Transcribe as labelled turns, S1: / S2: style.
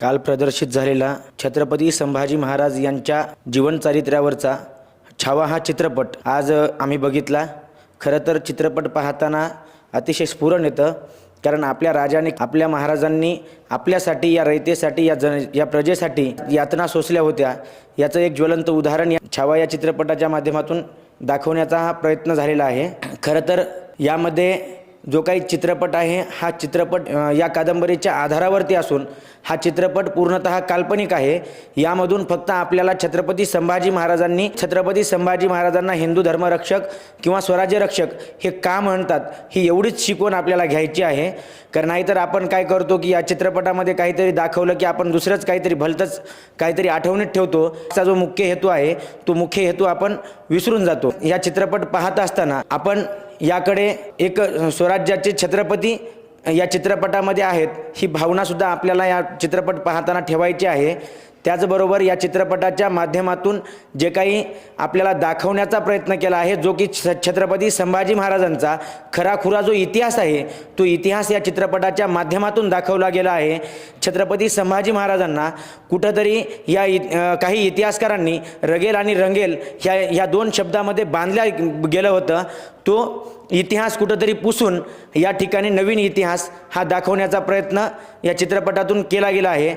S1: काल प्रदर्शित झालेला छत्रपती संभाजी महाराज यांच्या जीवनचरित्रावरचा छावा हा चित्रपट आज आम्ही बघितला। खरं तर चित्रपट पाहताना अतिशय स्फुरण येतं, कारण आपल्या राजाने आपल्या महाराजांनी आपल्यासाठी या रयतेसाठी या प्रजेसाठी यातना सोसल्या होत्या याचं एक ज्वलंत उदाहरण या छावा या चित्रपटाच्या माध्यमातून दाखवण्याचा हा प्रयत्न झालेला आहे। खरं तर यामध्ये जो काही चित्रपट आहे हा चित्रपट या कादंबरीच्या आधारावरती असून हा चित्रपट पूर्णतः काल्पनिक आहे। यामधून फक्त आपल्याला छत्रपती संभाजी महाराजांना हिंदू धर्मरक्षक किंवा स्वराज्य रक्षक हे का म्हणतात ही एवढीच शिकवण आपल्याला घ्यायची आहे। कारण नाहीतर आपण काय करतो की या चित्रपटामध्ये काहीतरी दाखवलं की आपण दुसरंच काहीतरी भलतंच काहीतरी आठवणीत ठेवतो। त्याचा जो मुख्य हेतू आहे तो मुख्य हेतू आपण विसरून जातो। या चित्रपट पाहत असताना आपण याकडे एक स्वराज्याचे छत्रपती या चित्रपटामध्ये आहेत ही भावना सुद्धा आपल्याला या चित्रपट पाहताना ठेवायची आहे। त्याचबरोबर या चित्रपटाच्या माध्यमातून जे काही आपल्याला दाखवण्याचा प्रयत्न केला आहे जो की छत्रपती संभाजी महाराजांचा खराखुरा जो इतिहास आहे तो इतिहास या चित्रपटाच्या माध्यमातून दाखवला गेला आहे। छत्रपती संभाजी महाराजांना कुठंतरी या काही इतिहासकारांनी रगेल आणि रंगेल ह्या दोन शब्दामध्ये बांधल्या गेलं होतं। तो इतिहास कुठंतरी पुसून या ठिकाणी नवीन इतिहास हा दाखवण्याचा प्रयत्न या चित्रपटातून केला गेला आहे।